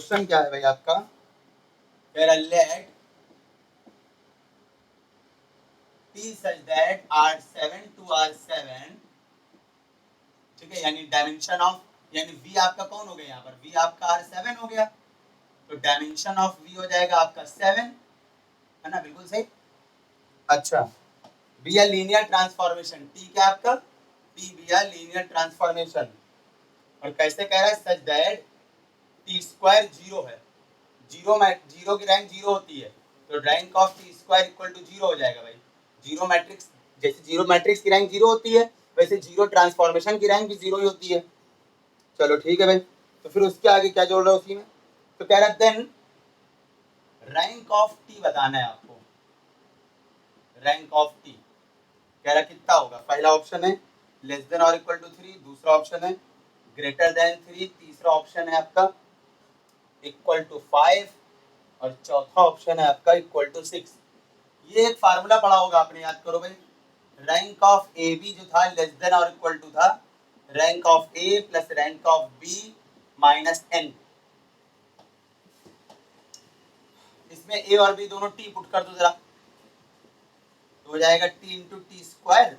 Question क्या है भाई आपका, late T such that R7 to R7, ठीक है, यानी डायमेंशन ऑफ, यानी V आपका कौन हो गया यहाँ पर, V आपका R7 हो गया, तो डायमेंशन ऑफ V हो जाएगा आपका 7, है ना, बिल्कुल सही। अच्छा, B are linear transformation, T क्या आपका, T B are linear transformation, और कैसे कह रहा है, such that T square zero है, जीरो की रैंक जीरो होती है, तो rank of T square equal to zero हो जाएगा भाई। जीरो मैट्रिक्स, जैसे जीरो मैट्रिक्स की रैंक जीरो होती है, वैसे जीरो ट्रांसफॉर्मेशन की रैंक भी जीरो ही होती है। चलो ठीक है भाई, तो फिर उसके आगे क्या जोड़ रहा है उसी में, तो कह रहा है देन रैंक ऑफ टी बताना है आपको, रैंक ऑफ टी कह रहा कितना होगा, पहला ऑप्शन है लेस देन और इक्वल टू 3, दूसरा ऑप्शन है ग्रेटर देन 3, तीसरा ऑप्शन है आपका इक्वल टू 5, और चौथा ऑप्शन है आपका इक्वल टू 6। ये एक फार्मूला पढ़ा होगा आपने, याद करो भाई, रैंक ऑफ ए बी जो था लेस देन और इक्वल टू था rank of A plus rank of B minus n. इसमें ए और बी दोनों टी पुट कर दो जरा, तो हो जाएगा T into T square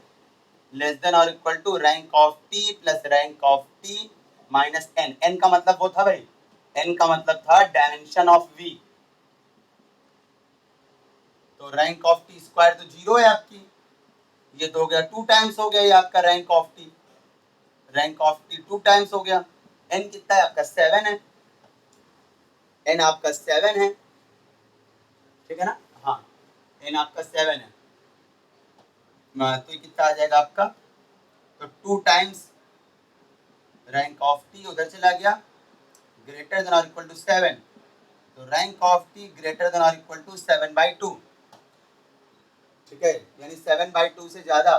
less than और equal to rank of T plus rank of T minus N. N का मतलब वो था भाई, एन का मतलब था डायमेंशन ऑफ वी, तो रैंक ऑफ टी स्क्वायर तो जीरो है आपकी, ये तो हो गया 2 टाइम्स हो गया ये आपका rank of T, rank of T 2 times हो गया। एन कितना है आपका 7 है, एन आपका 7 है, ठीक है ना, हाँ एन आपका 7 है, तो कितना आ जाएगा आपका, तो 2 टाइम्स रैंक ऑफ टी उधर चला गया, ग्रेटर देन और इक्वल टू 7, तो rank of T greater than और इक्वल टू 7/2, ठीक है, यानी 7/2 से ज्यादा,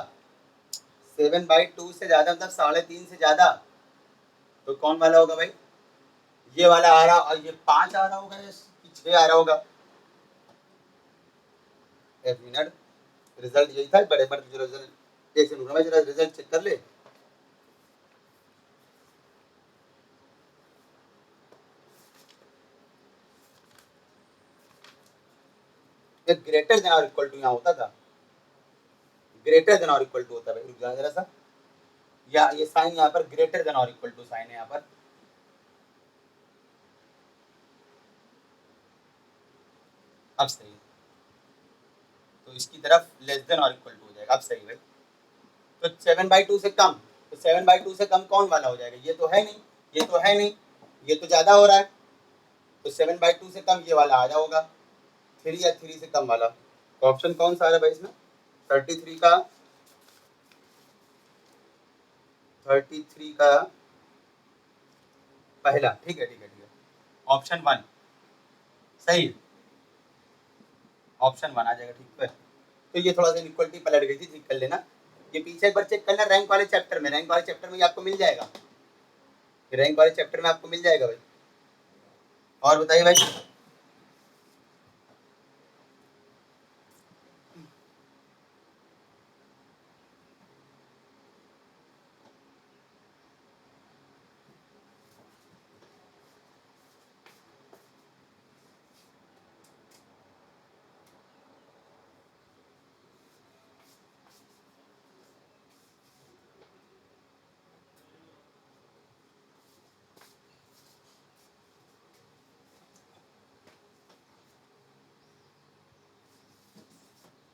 7/2 से ज्यादा मतलब 3.5 से ज्यादा, तो कौन वाला होगा भाई, ये वाला आ रहा, और ये 5 आ रहा होगा या 6 आ रहा होगा, एक मिनट, रिजल्ट यही था, बड़े बड़े जो रिजल्ट, एक सेकंड मैं जरा रिजल्ट चेक कर ले। एक ग्रेटर देन और इक्वल टू यहाँ होता था, ग्रेटर देन और इक्वल टू होता है भाई, रुक जाना जरा सा, या ये साइन यहाँ पर ग्रेटर देन और इक्वल टू साइन है यहाँ पर, अब सही है, तो इसकी तरफ लेस देन और इक्वल टू हो जाएगा, अब सही भाई, तो 7/2 से कम, तो 7/2 से कम कौन वाला हो जाएगा, ये तो है नहीं, ये तो है नहीं, ये तो ज्यादा हो रहा है, तो 7/2 से कम ये वाला आ जाओगा, 3 या 3 से कम वाला, तो ऑप्शन कौन सा आ रहा है भाई इसमें, 33 का, 33 का पहला, ठीक है ठीक है ठीक है, ऑप्शन 1 सही है, ऑप्शन 1 आ जाएगा, ठीक है। तो ये थोड़ा सा इक्वलिटी पलट गई थी, ठीक कर लेना, ये पीछे एक बार चेक करना, रैंक वाले चैप्टर में, रैंक वाले चैप्टर में आपको मिल जाएगा, रैंक वाले चैप्टर में आपको मिल जाएगा भाई। और बताइए भाई,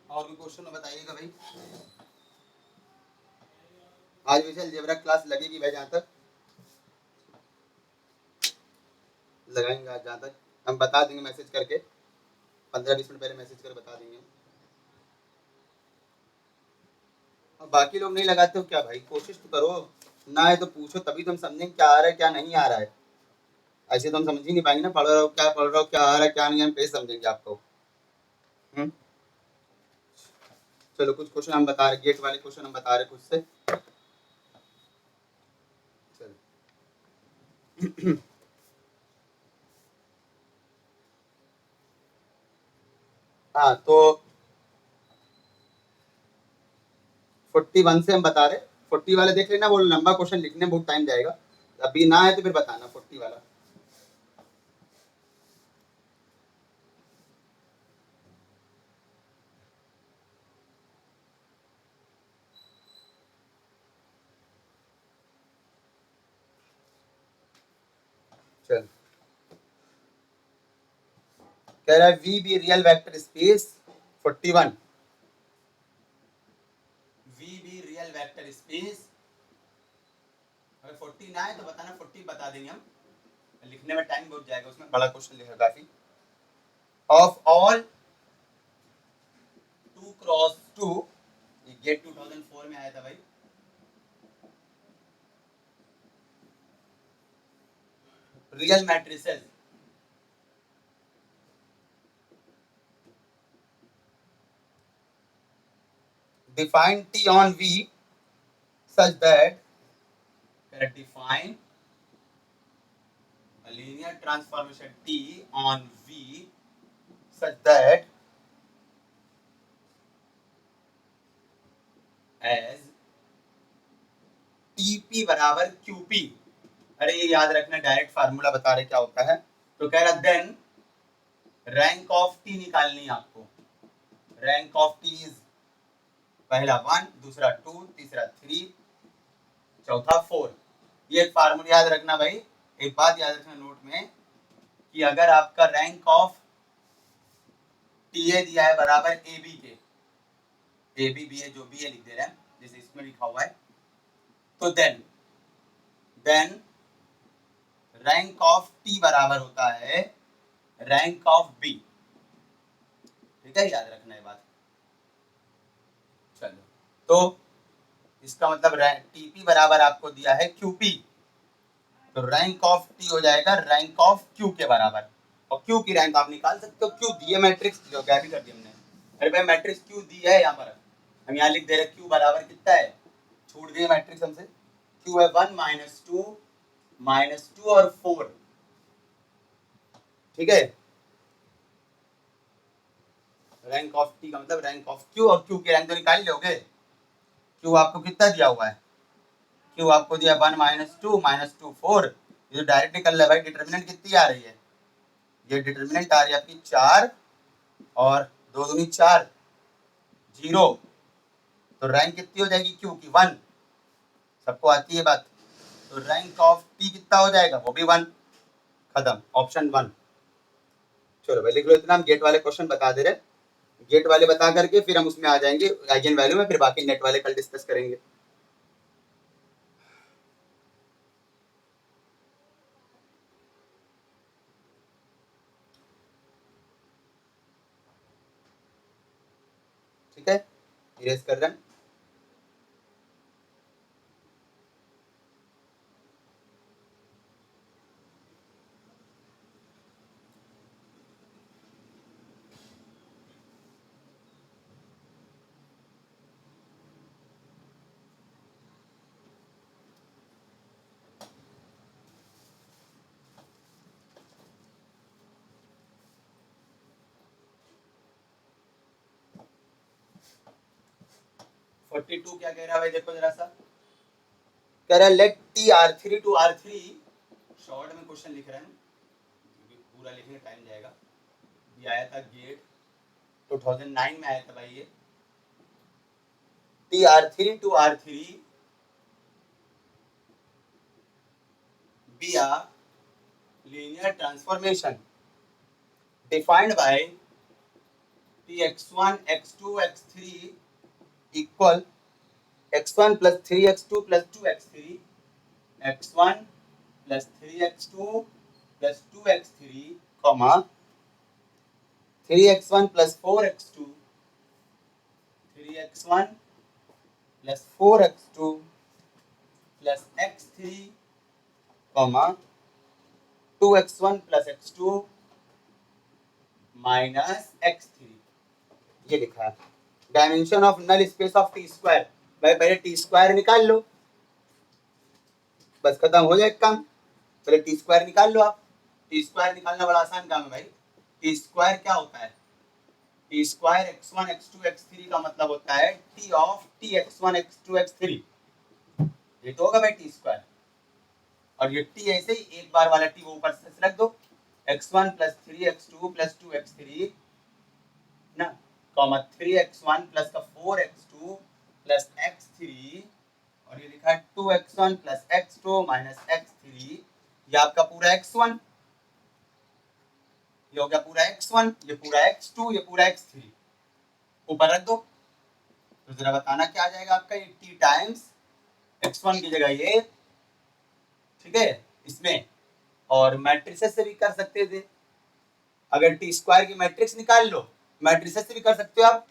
और भी क्वेश्चन बताइएगा भाई, आज वैसे अलजेब्रा क्लास लगेगी भाई, जहाँ तक लगाएंगे, आज जहाँ तक हम बता देंगे मैसेज करके, 15-20 मिनट पहले मैसेज कर बता देंगे। अब बाकी लोग नहीं लगाते हो क्या भाई, कोशिश तो करो, ना है तो पूछो, तभी तो हम समझेंगे क्या आ रहा है क्या नहीं आ रहा है, ऐसे तो हम समझ ही नहीं पाएंगे ना, पढ़ रहा हो क्या, पढ़ रहा हो क्या आ रहा है क्या नहीं, हम कैसे समझेंगे आपको। चलो कुछ क्वेश्चन हम बता रहे, गेट वाले क्वेश्चन हम बता रहे खुद से, चलो हाँ, तो 41 से हम बता रहे, 40 वाले देख लेना, वो लंबा क्वेश्चन लिखने में बहुत टाइम जाएगा, अभी ना है तो फिर बताना 40 वाला। चल कह रहा है V be real vector space 41 V be real vector space अगर 40 ना है तो बताना 40 बता देंगे हम लिखने में टाइम बहुत जाएगा उसमें बड़ा क्वेश्चन लिखा काफी ऑफ ऑल 2x2 ये गेट 2004 में आया था भाई real matrices define T on V such that define a linear transformation T on V such that as TP बराबर QP अरे ये याद रखना डायरेक्ट फार्मूला बता रहे क्या होता है तो कह रहा देन रैंक ऑफ टी निकालनी है आपको रैंक ऑफ टी इज पहला 1 दूसरा 2 तीसरा 3 चौथा 4 ये एक फार्मूला याद रखना भाई एक बात याद रखना नोट में कि अगर आपका रैंक ऑफ टी ए दिया है बराबर ए बी के ए बी बी ए जो बी ए लिख दे रहे हैं जैसे इसमें लिखा हुआ है तो देन रैंक ऑफ टी बराबर होता है रैंक ऑफ बी ठीक है याद रखना ये बात चलो तो इसका मतलब टीपी बराबर आपको दिया है क्यूपी तो रैंक ऑफ टी हो जाएगा रैंक ऑफ क्यू के बराबर और क्यू की रैंक आप निकाल सकते हो क्यू दिए मैट्रिक्स जो क्या भी कर दिया हमने अरे भाई मैट्रिक्स क्यू दी है यहाँ पर हम यहाँ लिख दे रहे क्यू बराबर कितना है छूट गई मैट्रिक्स हमसे क्यू है 1 -2 और 4 ठीक है रैंक ऑफ टी का मतलब रैंक ऑफ क्यू और क्यू की रैंक तो निकाल लोगे क्यू आपको कितना दिया हुआ है क्यू आपको दिया 1 -2 -2 4 ये तो डायरेक्ट निकल रहा है भाई डिटरमिनेंट कितनी आ रही है ये डिटरमिनेंट आ रही है आपकी 4 और 2 दूनी 4 0 तो रैंक कितनी हो जाएगी क्यू की 1 सबको आती है बात तो रैंक ऑफ टी कितना हो जाएगा वो भी 1 खत्म ऑप्शन 1 चलो भाई लिख लो इतना हम गेट वाले क्वेश्चन बता दे रहे गेट वाले बता करके फिर हम उसमें आ जाएंगे आइगन वैल्यू में फिर बाकी नेट वाले कल डिस्कस करेंगे ठीक है इरेज कर रहे हैं 42 क्या कह रहा है भाई देखो जरा सा कह रहा है let T R3 to R3 short में क्वेश्चन लिख रहे हैं पूरा लिखने का टाइम जाएगा ये आया था गेट 2009 में आया था भाई ये T R3 to R3 be a linear transformation defined by tx1 x2 x3 equal x1 plus 3x2 plus 2x3 x1 plus 3x2 plus 2x3 comma 3x1 plus 4x2 3x1 plus 4x2 plus x3 comma 2x1 plus x2 minus x3 ये लिखा है dimension of null space of T square भाई पहले T square निकाल लो बस खत्म हो जाए काम पहले टी स्क्वायर निकाल लो आप टी स्क्वायर निकालना बड़ा आसान काम है भाई टी स्क्वायर क्या होता है T square x1 x2 x3 का मतलब होता है T of T x1 x2 x3 ये तो होगा भाई टी स्क्वायर और ये टी ऐसे ही एक बार वाला टी वो ऊपर से रख दो x1 plus 3x2 plus 2x3 ना कॉमा 3x1 plus का 4x2 plus x3 और ये लिखा है 2x1 plus x2 minus x3 ये आपका पूरा x1, ये हो गया पूरा x1, ये पूरा x2, ये पूरा x3, ऊपर रख दो। तो जरा बताना क्या आ जाएगा आपका, ये t टाइम्स x1 की जगह ये, ठीक है, इसमें। और मैट्रिसेस से भी कर सकते थे, अगर टी स्क्वायर की मैट्रिक्स निकाल लो, मैट्रिसेस से भी कर सकते हो आप।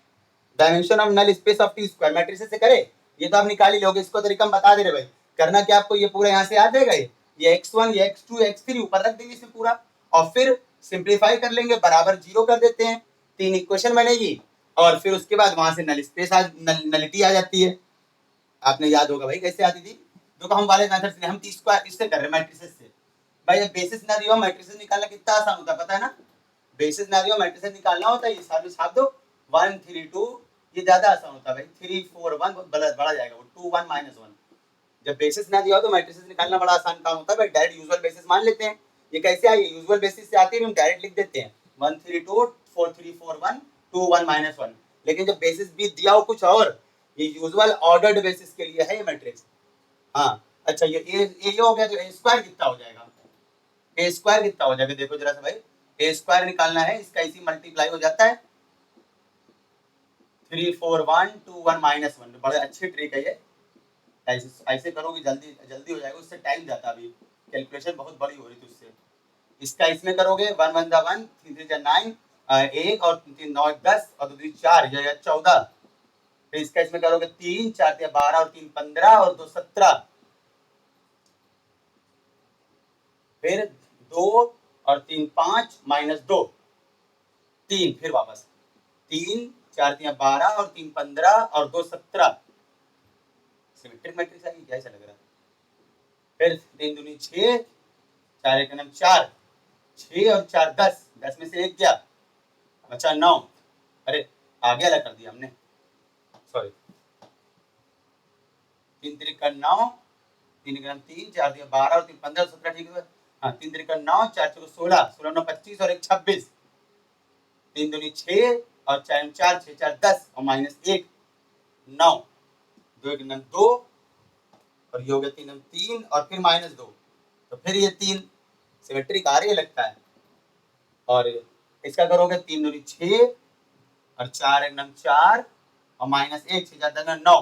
Dimension of null space of T square matrices से करे, ये तो आप निकाल ही लोगे, इसको तरीका हम बता दे रहे भाई। करना क्या आपको, ये पूरा यहाँ से आ जाएगा, ये x1, ये x2, x3 ऊपर रख देंगे इसमें पूरा, और फिर सिंप्लीफाई कर लेंगे, बराबर 0 कर देते हैं, 3 इक्वेशन बनेगी, और फिर उसके बाद वहां से नल स्पेस नलिटी आ जाती है। आपने याद होगा भाई कैसे आती थी, देखो हम वाले मेथड से, हम टी स्क्वायर इससे कर रहे हैं मैट्रिसेस से। भाई जब बेसिस ना दियो, मैट्रिसेस निकालना कितना आसान होता है पता है ना, बेसिस ना दियो मैट्रिसेस निकालना होता है, ये सारे छाप दो 1 3 2, ये ज्यादा आसान होता है भाई, 3 4 1 बड़ा जाएगा वो, 2 1 -1। जब बेसिस ना दिया हो तो मैट्रिसेस निकालना बड़ा आसान काम होता है भाई, डायरेक्ट यूजुअल बेसिस मान लेते हैं। ये कैसे आई, यूजुअल बेसिस से आती है, हम डायरेक्ट लिख देते हैं 1 3 2 4 3 4 1 2 1 -1। लेकिन जब बेसिस भी दिया हो कुछ और, ये यूजुअल ऑर्डर्ड बेसिस के लिए है ये मैट्रिक्स। हाँ अच्छा, ये हो गया, तो ए स्क्वायर कितना हो जाएगा, ए स्क्वायर कितना हो जाएगा, देखो जरा सा भाई, ए स्क्वायर निकालना है, इसका इसी मल्टीप्लाई हो जाता है 3 4 1 2 1 -1। बड़े अच्छी ट्रिक है ये, ऐसे ऐसे करोगे जल्दी जल्दी हो जाएगा, उससे टाइम जाता, अभी कैलकुलेशन बहुत बड़ी हो रही थी उससे। इसका इसमें करोगे 1 1 जा 1 3 3 जा 9, एक और 3 9 10 और 2 4, ये 14। फिर इसका इसमें करोगे 3 4 12 और 3 15 और 2 17, फिर 2 और 3 5 -2, 3 फिर वापस 3 4 12 और 3 15 और 2 17। सिमेट्रिक मैट्रिक्स है क्या, ऐसा लग रहा है। फिर 3 दूनी 6, 4 एक 4, 6 और 4 10, 10 में से एक गया, बचा 9। अरे आगे अलग कर दिया हमने, सॉरी, 3 3 9, 3 3 4 12 और 3 15 और 17, ठीक है। हाँ 3 3 9, 4 4 16, 16 9 25 और 1 26, 3 दूनी 6 और 4 4 6 4 10 और -1 9, 2 1 2 और ये हो गया 3 3 और फिर -2, तो फिर ये 3 सिमेट्रिक आ रही है लगता है। और इसका करोगे 3 दूनी 6 और 4 1 4 और -1 6 4 9।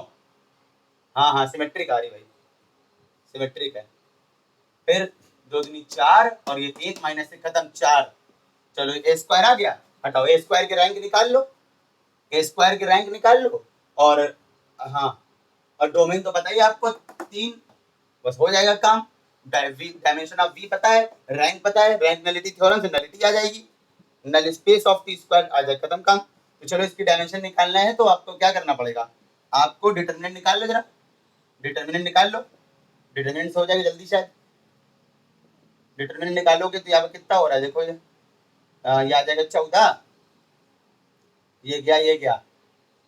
हाँ हाँ सिमेट्रिक आ रही भाई, सिमेट्रिक है। फिर 2 दूनी 4 और ये 1 माइनस से खत्म 4। चलो ए स्क्वायर आ गया, हटाओ, ए स्क्वायर की रैंक निकाल लो, ए स्क्वायर की रैंक निकाल लो। और हाँ, और डोमेन तो बताइए आपको 3, बस हो जाएगा काम। डायमेंशन ऑफ वी पता है, रैंक पता है, रैंक नलिटी थ्योरम से नलिटी आ जाएगी, null space of T square आ जाए, खत्म काम। तो चलो इसकी डायमेंशन निकालना है, तो आपको क्या करना पड़ेगा, आपको डिटरमिनेंट निकाल लो, जरा डिटरमिनेंट निकाल लो, डिटरमिनेंट से हो जाएगा जल्दी शायद। डिटरमिनेंट निकालोगे तो यहाँ पे कितना हो रहा है देखो, ये आ जाएगा 14, ये गया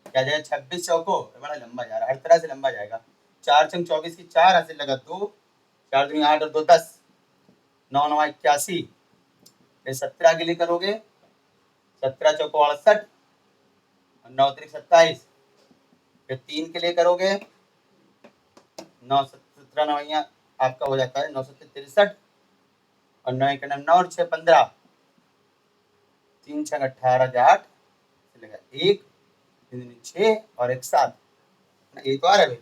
क्या जाएगा 26 चौको, बड़ा लंबा जा रहा है, हर तरह से लंबा जाएगा। 4 छंग 24 की 4 हाथ से लगा 2, 4 दूनी 8 और 2 10, 9 9 81। फिर 17 के लिए करोगे 17 चौको 68 और 9 3 27। फिर 3 के लिए करोगे 9 17 9 आपका हो जाता है 9 7 63 और 9 1 9 और 6 15, 3 6 18 8 लगा 1 3 6 और 1 7, ये तो आ रहा है भाई।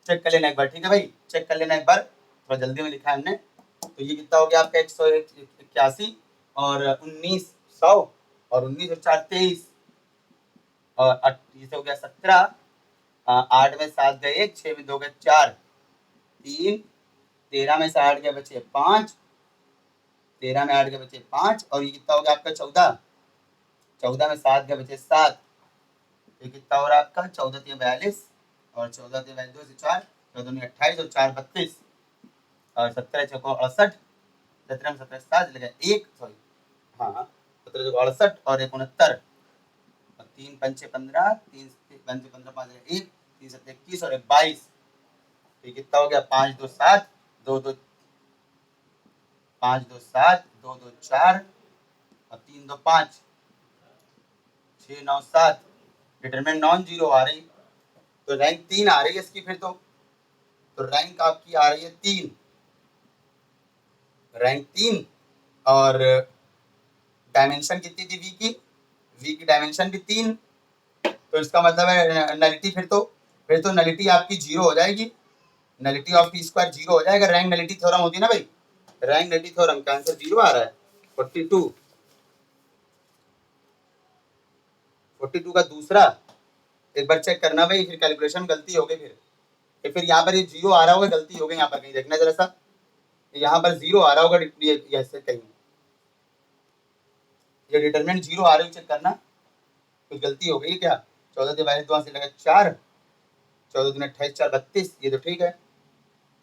चेक कर लेना एक बार, ठीक है भाई, चेक कर लेना एक बार, थोड़ा जल्दी में लिखा है हमने। तो ये कितना हो गया आपका 181 और 1900 और 19 और 4 23 और ये से हो गया 17, 8 में 7 गए 1, 6 में 2 गए 4, 3, 13 में से 8 गए बचे 5, 13 में 8 गए बचे 5 और ये कितना हो गया आपका 14, 14 में 7 गए बचे 7, ये कितना हो रहा है आपका 14 3 42 और 14 3 42 से 4, 14 28 और 4 32 और 17 चौको 68, 17 में 17 7 लगा 1, सॉरी हाँ 17 चौको 68 और 1 69 और 3 5 15, 3 5 15 5 1, 3 7 21 और 1 22, ये कितना हो गया 5 2 7 2 2 5 2 7 2 2 4 और 3 2 5 6 9 7, डिटरमिनेंट नॉन जीरो आ रही, तो रैंक 3 आ रही है इसकी फिर तो तो रैंक आपकी आ रही है 3, रैंक 3, और डायमेंशन कितनी थी वी की डायमेंशन भी 3। तो इसका मतलब है नलिटी, फिर तो नलिटी आपकी 0 हो जाएगी, नलिटी ऑफ पी स्क्वायर 0 हो जाएगा। रैंक नलिटी थ्योरम होती है ना भाई, रैंक नलिटी थ्योरम का आंसर 0 आ रहा है। 42 का दूसरा एक बार चेक करना भाई, फिर कैलकुलेशन गलती हो गई, फिर यहाँ पर ये 0 आ रहा होगा, गलती हो गई यहाँ पर कहीं, देखना जरा सा, यहाँ पर 0 आ रहा होगा ऐसे कहीं, ये डिटरमिनेंट 0 आ रही है, चेक करना कुछ गलती हो गई है क्या। 14 डिवाइड 2 से लगा 4, 14 दूनी 28, 4 32, ये तो ठीक है।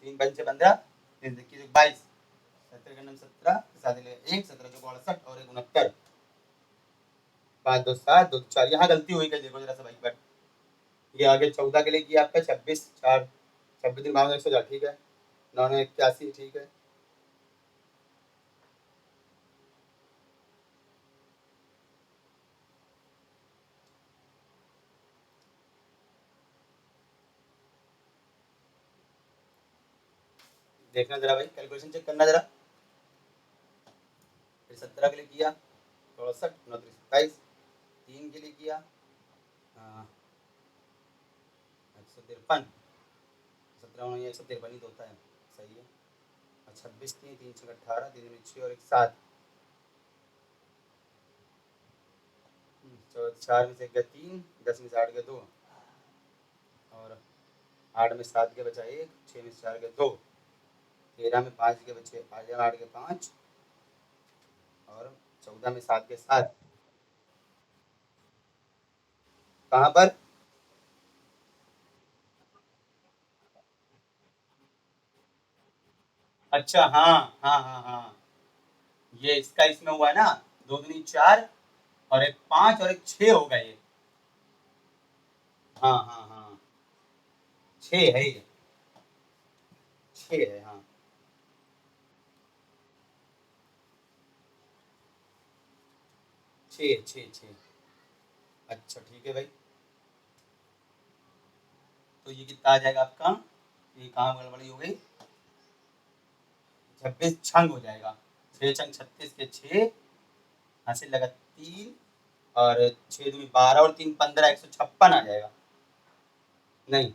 3 5 15, 22, 17 17, 1 17 68 और 69, 5 2 7 2 4, यहाँ गलती हुई क्या देखो जरा सा भाई। बट ये आगे 14 के लिए किया आपका 26 4, 26 दिन 100, ठीक है। 9 9 81, ठीक है। देखना जरा भाई, कैलकुलेशन चेक करना जरा। फिर 17 के लिए किया 64, 9 27, 3 के लिए किया 153, 17 153 ही तो होता है, सही है। और 26 3 3 6 18, 3 में 6 और 1 7, 4 में से 1 गया 3, 10 में से 8 गया 2, और 8 में 7 के बचा 1, 6 में से 4 गया 2, 13 में 5 के बचे 8 के 5, और 14 में 7 के 7। कहाँ पर? अच्छा, हाँ हाँ हाँ हाँ, ये इसका इसमें हुआ ना, 2 दूनी 4 और 1 5 और 1 6 होगा ये। हाँ हाँ हाँ, 6 है ये, 6 है हाँ। 6 6 6। अच्छा ठीक है भाई, तो ये कितना आ जाएगा आपका, ये कहाँ गड़बड़ी हो गई, 26 छंग हो जाएगा, 6 छंग 36 के 6, हासिल लगा 3, और 6 दूनी 12 और 3 15, 156 आ जाएगा। नहीं,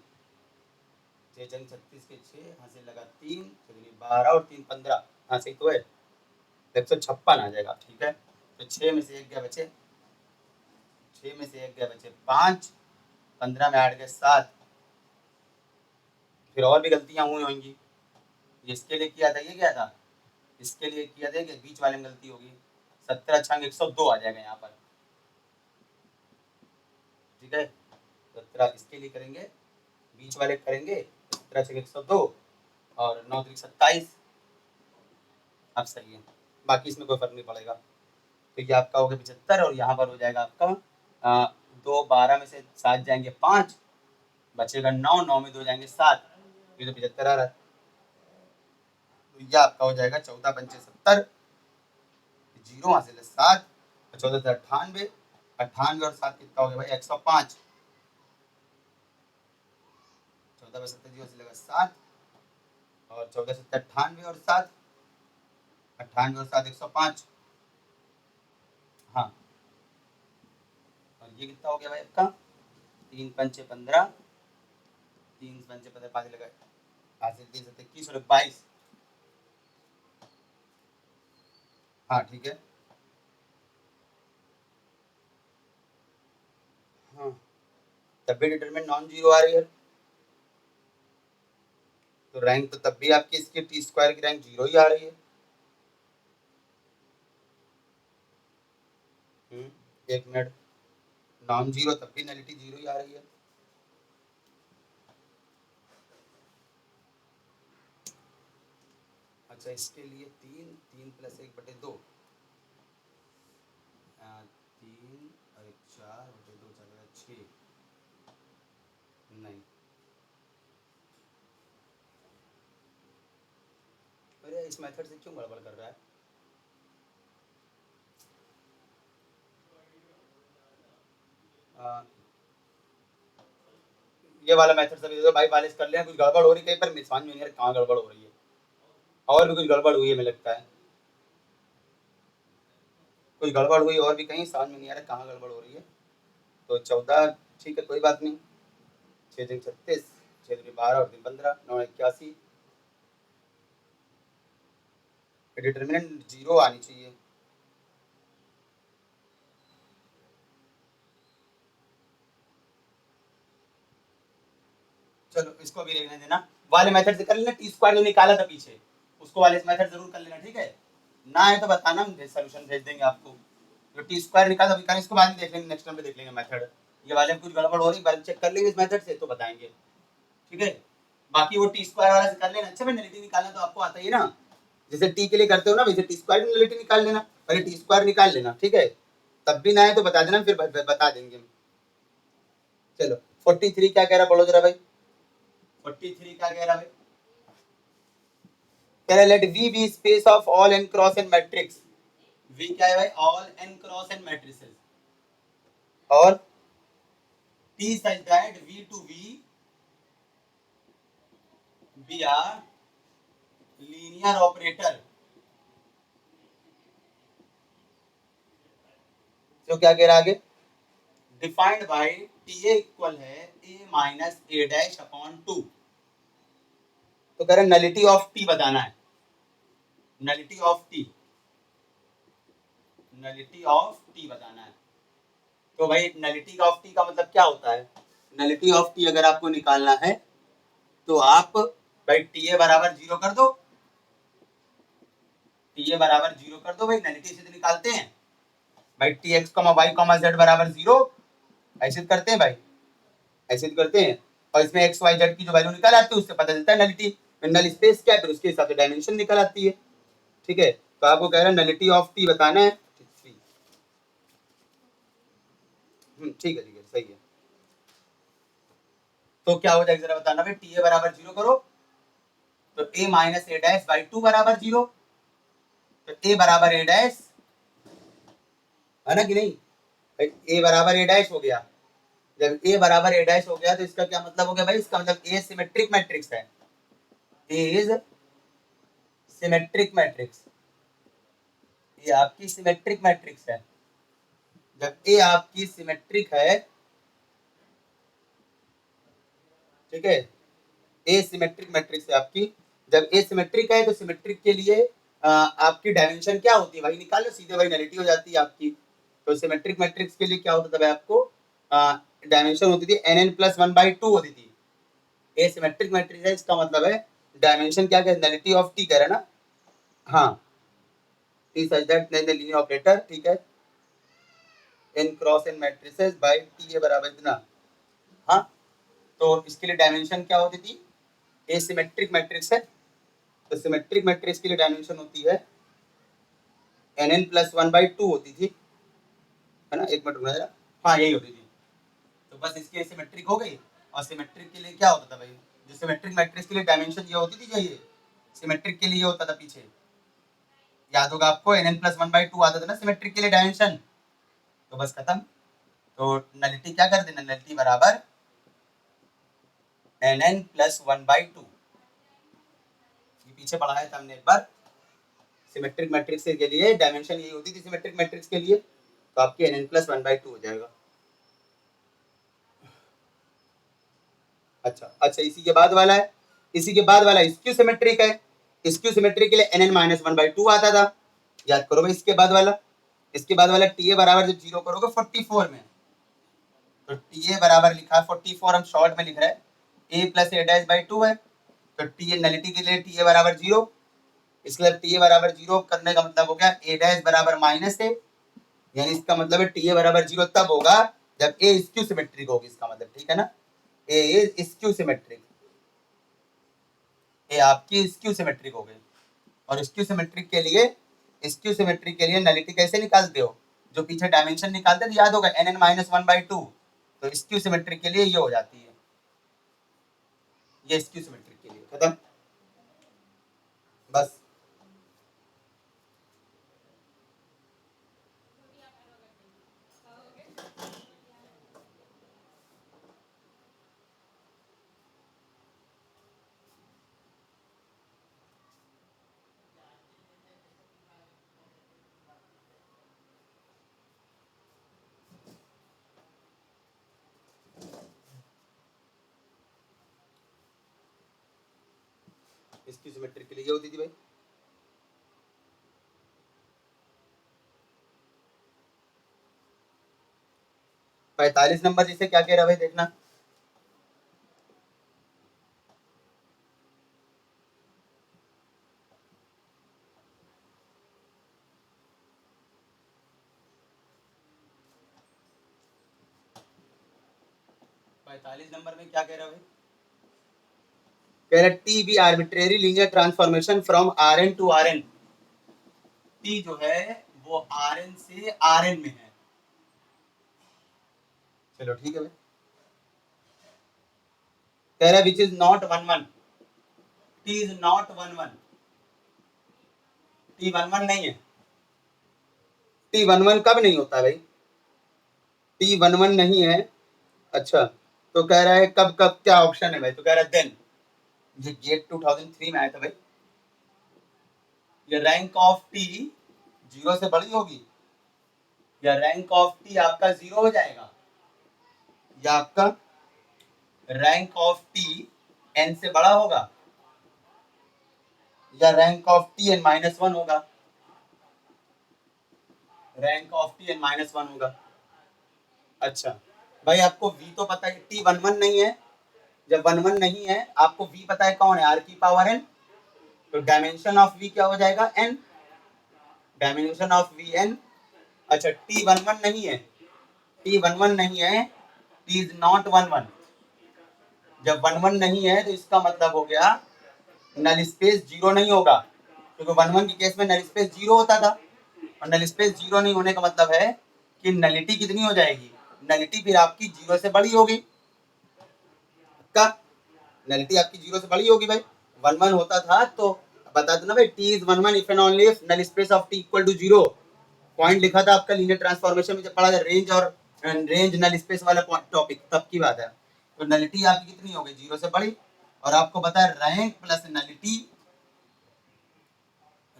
6 छंग 36 के 6, हासिल लगा 3, 6 दूनी 12 और 3 15, हाँ सही तो है, 156 आ जाएगा, ठीक है। तो 6 में से 1 गया बचे, 6 में से 1 गया बचे 5, 15 में 8 गए 7, फिर और भी गलतियां हुई होंगी। इसके लिए किया था, ये क्या था, इसके लिए किया था कि बीच वाले में गलती होगी। 17 छंग 102 आ जाएगा यहाँ पर, ठीक है। 17 इसके लिए करेंगे, बीच वाले करेंगे 17 छंग 102, और 9 3 27, अब सही है, बाकी इसमें कोई फर्क नहीं पड़ेगा। तो ये आपका हो गया 75, और यहाँ पर हो जाएगा आपका 2 12 में से 7 जाएंगे 5, बचेगा 9, 9 में 2 जाएंगे 7, ये तो 75 आ रहा है। तो ये आपका हो जाएगा 14 पंचे 70, 0 हासिल है 7, 14 से 98, 98 और 7 कितना हो गया भाई 105, 14 में 70 जीरो से लगा 7, और 14 से 98 और 7, 98 और 7 105, हाँ। और ये कितना हो गया भाई आपका 3 पंचे 15, 3 पंचे 15 5 लगा हासिल 3 7 21 और 22, हाँ ठीक है। हाँ, तब भी डिटरमिनेंट नॉन जीरो आ रही है, तो रैंक तो तब भी आपकी इसकी टी स्क्वायर की रैंक 0 ही आ रही है। एक मिनट, नॉन जीरो तब भी नलिटी 0 ही आ रही है। अच्छा, इसके लिए 3 3 प्लस 1 बटे 2, 3 और 1 4 बटे 2 चलेगा 6, नहीं, अरे इस मेथड से क्यों गड़बड़ कर रहा है। ये वाला मेथड सभी दे दो भाई, वाले कर लेना। कुछ गड़बड़ हो रही कहीं पर, समझ में नहीं आ रहा कहाँ गड़बड़ हो रही है, और भी कुछ गड़बड़ हुई है मुझे लगता है, कुछ गड़बड़ हुई और भी कहीं, समझ में नहीं आ रहा कहाँ गड़बड़ हो रही है। तो 14 ठीक है, कोई बात नहीं। 6 दिन 36, 6 दिन 12 और दिन 15, 9 81। डिटर्मिनेंट 0 आनी चाहिए। चलो इसको भी देखने देना, वाले मेथड से कर लेना। टी स्क्वायर जो निकाला था पीछे, उसको वाले मेथड जरूर कर लेना, ठीक है ना? है तो बताना, हम सोल्यूशन भेज देंगे आपको। जो टी स्क्वायर निकाला था, इसको बाद में देख लेंगे, नेक्स्ट टाइम पे देख लेंगे मेथड। ये वाले में कुछ गड़बड़ हो रही है, चेक कर लेंगे इस मेथड से तो बताएंगे, ठीक है। बाकी वो टी स्क्वायर वाला से कर लेना। अच्छा, मैं नलिटी निकालना तो आपको आता ही है ना, जैसे टी के लिए करते हो ना, वैसे टी स्क्वायर की नलिटी निकाल लेना, पहले टी स्क्वायर निकाल लेना, ठीक है। तब भी ना है तो बता देना, फिर बता देंगे। चलो 43 क्या कह रहा, बोलो जरा भाई। 43 क्या कह रहा भाई? कह रहा let V be space of all N cross N matrix. V क्या है भाई? All N cross N matrices. और T such that V to V be are linear operator. तो क्या कह रहा आगे? Defined by T A equal है A minus A dash upon 2। तो कह रहे नलिटी ऑफ टी बताना है, nullity of T, nullity of T बताना है। तो भाई नलिटी ऑफ टी का मतलब क्या होता है? नलिटी ऑफ टी अगर आपको निकालना है तो आप भाई टी ए बराबर 0 कर दो, टी ए बराबर 0 कर दो भाई, नलिटी से तो निकालते हैं भाई। T x comma y comma z बराबर 0, ऐसे करते हैं भाई, ऐसे करते हैं। और इसमें एक्स वाई जेड की जो वैल्यू निकाल आती है उससे पता चलता है नलिटी, नल स्पेस क्या है, फिर उसके हिसाब से डायमेंशन निकल आती है, ठीक है। तो आपको कह रहा है नलिटी ऑफ टी बताना है, ठीक है, ठीक है, सही है। तो क्या हो जाएगा जरा बताना भाई, टी ए बराबर 0 करो तो ए माइनस ए डैश बाई 2 बराबर 0, तो ए बराबर ए डैश है ना कि नहीं? ए बराबर ए डैश हो गया। जब ए बराबर ए डैश हो गया तो इसका क्या मतलब हो गया भाई? इसका मतलब ए सिमेट्रिक मैट्रिक्स है, ए इज सिमेट्रिक मैट्रिक्स, ये आपकी सिमेट्रिक मैट्रिक्स है। जब ए आपकी सिमेट्रिक है, ठीक है, ए सिमेट्रिक मैट्रिक्स है आपकी। जब ए सिमेट्रिक है तो सिमेट्रिक के लिए आपकी डायमेंशन क्या होती है भाई? निकाल लो सीधे भाई, नलिटी हो जाती है आपकी। तो सिमेट्रिक मैट्रिक्स के लिए क्या होता था भाई आपको? डायमेंशन होती थी nn+1/2 होती थी। ए सिमेट्रिक मैट्रिक्स है, इसका मतलब है डायमेंशन क्या है? नलिटी ऑफ टी कह रहा है ना? हाँ, T such that linear operator, ठीक है, n cross n matrices by T A बराबर इतना। हाँ, तो इसके लिए डायमेंशन क्या होती थी? ए सिमेट्रिक मैट्रिक्स है तो सिमेट्रिक मैट्रिक्स के लिए डायमेंशन होती है nn+1/2 होती थी, है ना? एक मिनट रुकना जरा, हाँ यही होती थी। तो बस इसकी सिमेट्रिक हो गई। और सिमेट्रिक के लिए क्या होता था भाई? जो सिमेट्रिक मैट्रिक्स के लिए डायमेंशन ये होती थी, जो ये सिमेट्रिक के लिए होता था पीछे, याद होगा आपको, nn+1/2 आता था ना सिमेट्रिक के लिए डायमेंशन। तो बस खत्म। तो नलिटी क्या कर देना, नलिटी बराबर nn+1/2। ये पीछे पढ़ाया था हमने एक बार, सिमेट्रिक मैट्रिक्स के लिए डायमेंशन यही होती थी सिमेट्रिक मैट्रिक्स के लिए। तो आपकी nn+1/2 हो जाएगा। अच्छा अच्छा, इसी के बाद वाला है, इसी के बाद वाला स्क्यू सिमेट्रिक है। स्क्यू सिमेट्रिक के लिए nn-1/2 आता था, याद करो भाई। इसके बाद वाला, इसके बाद वाला टी ए बराबर जब 0 करोगे 44 में, तो टी ए बराबर लिखा है 44, हम शॉर्ट में लिख रहे हैं, ए प्लस ए डैश बाई 2 है। तो टी ए नलिटी के लिए टी ए बराबर 0, इसके लिए टी ए बराबर 0 करने का मतलब हो गया ए डैश बराबर माइनस ए, यानी इसका मतलब है टी ए बराबर 0 तब होगा जब ए स्क्यू सिमेट्रिक होगी, इसका मतलब, ठीक है ना? ए इज स्क्यू सिमेट्रिक, ये आपकी स्क्यू सिमेट्रिक हो गई। और स्क्यू सिमेट्रिक के लिए, स्क्यू सिमेट्रिक के लिए नलिटी कैसे निकालते हो? जो पीछे डायमेंशन निकालते थे, याद होगा, nn-1/2। तो स्क्यू सिमेट्रिक के लिए ये हो जाती है, ये स्क्यू सिमेट्रिक के लिए खत्म, बस। इसकी सिमेट्री के लिए ये होती थी भाई। पैंतालीस नंबर जिसे क्या कह रहा है भाई देखना। पैंतालीस नंबर में क्या कह रहा है भाई, कह रहा T be arbitrary linear transformation from R n to R n. T जो है वो आर एन से आर एन में है। चलो ठीक है भाई। कह रहा which is not one one, T is not one one, T one one नहीं है। टी वन वन कब नहीं होता भाई, टी वन वन नहीं है। अच्छा तो कह रहा है कब कब क्या ऑप्शन है भाई, तो कह रहा है देन, ये गेट 2003 में आया था भाई। ये रैंक ऑफ टी जीरो से बड़ी होगी या रैंक ऑफ टी आपका जीरो हो जाएगा, या आपका रैंक ऑफ टी एन से बड़ा होगा, या rank of T N minus one होगा, rank of T N minus one होगा। अच्छा भाई आपको v तो पता है, टी वन वन नहीं है, जब वन वन नहीं है आपको v पता है कौन है, r की पावर n, तो डायमेंशन ऑफ v क्या हो जाएगा n, dimension of v n। अच्छा टी वन वन नहीं है, टी वन वन नहीं है, T is not one one. जब वन वन नहीं है तो इसका मतलब हो गया नल स्पेस जीरो नहीं होगा, क्योंकि वन वन के केस में नल स्पेस जीरो होता था, और नल स्पेस जीरो नहीं होने का मतलब है कि नलिटी कितनी हो जाएगी, नलिटी फिर आपकी जीरो से बड़ी होगी। का नलिटी आपकी जीरो से बड़ी होगी भाई, वन वन होता था तो बता दो ना भाई, T is one one if and only if null space of T equal to zero. Point लिखा था आपका लीनियर ट्रांसफॉर्मेशन में जब पढ़ा था, रेंज और रेंज नल स्पेस वाला टॉपिक, तब की बात है। तो नलिटी आपकी कितनी हो गई, जीरो से बड़ी, और आपको बताया rank plus nullity,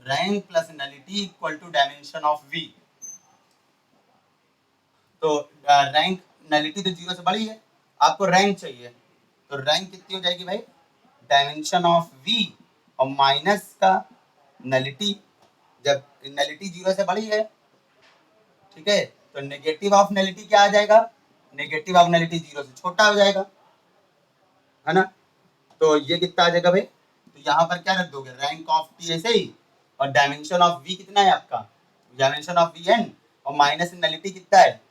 rank plus nullity equal to dimension of V. तो रैंक नलिटी तो जीरो से बड़ी है, आपको रैंक चाहिए, तो रैंक कितनी हो जाएगी भाई, डायमेंशन ऑफ वी और माइनस का नलिटी, जब नलिटी जीरो से बड़ी है, ठीक है, तो नेगेटिव ऑफ नलिटी क्या आ जाएगा, नेगेटिव ऑफ नलिटी जीरो से छोटा हो जाएगा, है ना। तो ये कितना आ जाएगा भाई, तो यहाँ पर क्या रख दोगे, रैंक ऑफ टी ऐसे ही, और डायमेंशन ऑफ वी कितना है आपका, डायमेंशन ऑफ वी एन, और माइनस नलिटी कितना है,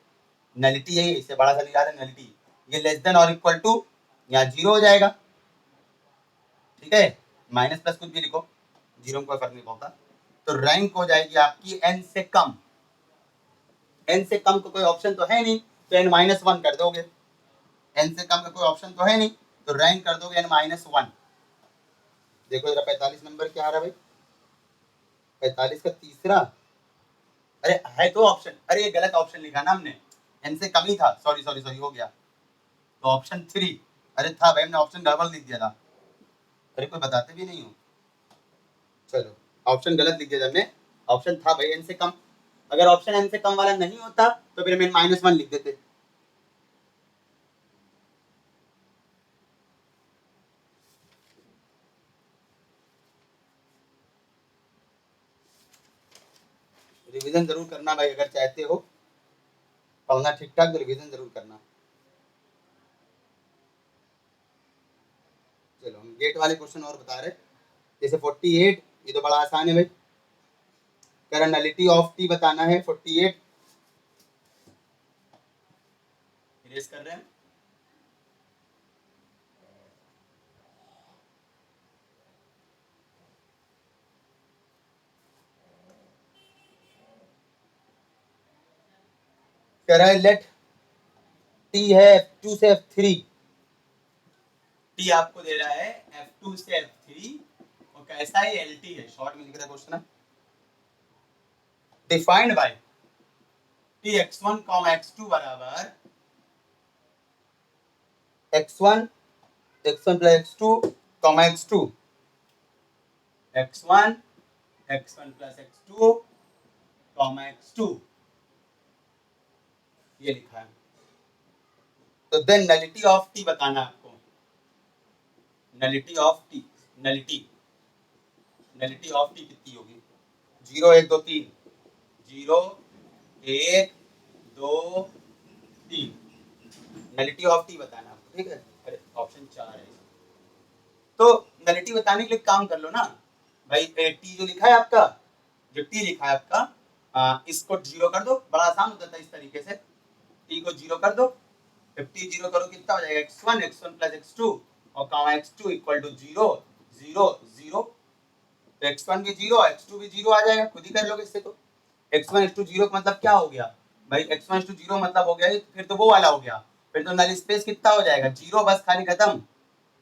नलिटी है इससे बड़ा सा लिखा है नलिटी, ये लेस देन और इक्वल टू, यहाँ जीरो हो जाएगा, ठीक है, माइनस प्लस कुछ भी लिखो, जीरो में कोई फर्क नहीं पड़ता। तो रैंक हो जाएगी आपकी एन से कम, एन से कम का कोई ऑप्शन तो है नहीं, तो एन माइनस वन कर दोगे, एन से कम का कोई ऑप्शन तो है नहीं, तो रैंक कर दोगे एन माइनस वन। देखो जरा 45 नंबर क्या आ रहा है भाई, 45 का तीसरा, अरे है तो ऑप्शन, अरे ये गलत ऑप्शन लिखा ना हमने, एन से कम ही था, सॉरी सॉरी सॉरी हो गया, तो ऑप्शन थ्री, अरे था भाई हमने ऑप्शन गड़बड़ लिख दिया था, अरे कोई बताते भी नहीं हो, चलो ऑप्शन गलत लिख दिया हमने, ऑप्शन था भाई एन से कम, अगर ऑप्शन एन से कम वाला नहीं होता तो फिर हम एन माइनस वन लिख देते। रिवीजन जरूर करना भाई, अगर चाहते हो पढ़ना ठीक ठाक तो रिवीजन जरूर करना। चलो हम गेट वाले क्वेश्चन और बता रहे, जैसे 48, ये तो बड़ा आसान है भाई, करनलिटी ऑफ टी बताना है, 48 इरेज कर रहे हैं, कह रहा है लेट टी है F2 से F3, टी आपको दे रहा है F2 से F3 और कैसा है LT है, शॉर्ट में लिख रहा है question, defined by T x1 x2 बराबर x1 plus x2 x2, x1 plus x2 x2, ये लिखा है। तो देन नलिटी ऑफ टी बताना आपको, nullity of T, nullity nullity of T कितनी होगी? 0 1 2 3 0 1 2 3 नलिटी ऑफ टी बताना आपको, ठीक है। अरे ऑप्शन 4 है। तो नलिटी बताने के लिए काम कर लो ना भाई, टी जो लिखा है आपका, जो टी लिखा है आपका, इसको 0 कर दो, बड़ा आसान होता था इस तरीके से। टी को 0 कर दो, 50 0 करो कितना हो जाएगा? x1 प्लस x2 और कहाँ x2 इक्वल टू 0 0 0। तो x1 भी 0 x2 भी 0 आ जाएगा, खुद ही कर लोगे इससे। तो x1 x2 0 का मतलब क्या हो गया भाई? x1 x2 0 मतलब हो गया, फिर तो वो वाला हो गया, फिर तो नल स्पेस कितना हो जाएगा? 0, बस खाली खत्म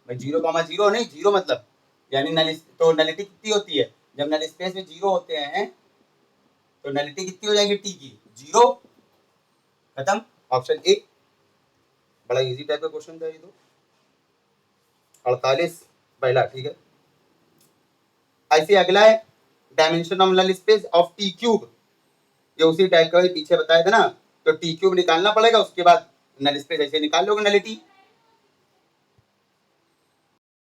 भाई। 0,0 नहीं, 0 मतलब यानी नल, तो नलिटी कितनी होती है जब नल स्पेस में 0 होते हैं? तो नलिटी कितनी हो जाएगी टी की? 0, खत्म। Option A. बड़ा इजी टाइप का क्वेश्चन था ये तो। 48 पहला, ठीक है। ऐसे अगला है dimension of null space of T cube. ये उसी टाइप का पीछे बताया था ना, तो टी क्यूब निकालना पड़ेगा, उसके बाद नल स्पेस ऐसे निकाल लोगे नलिटी।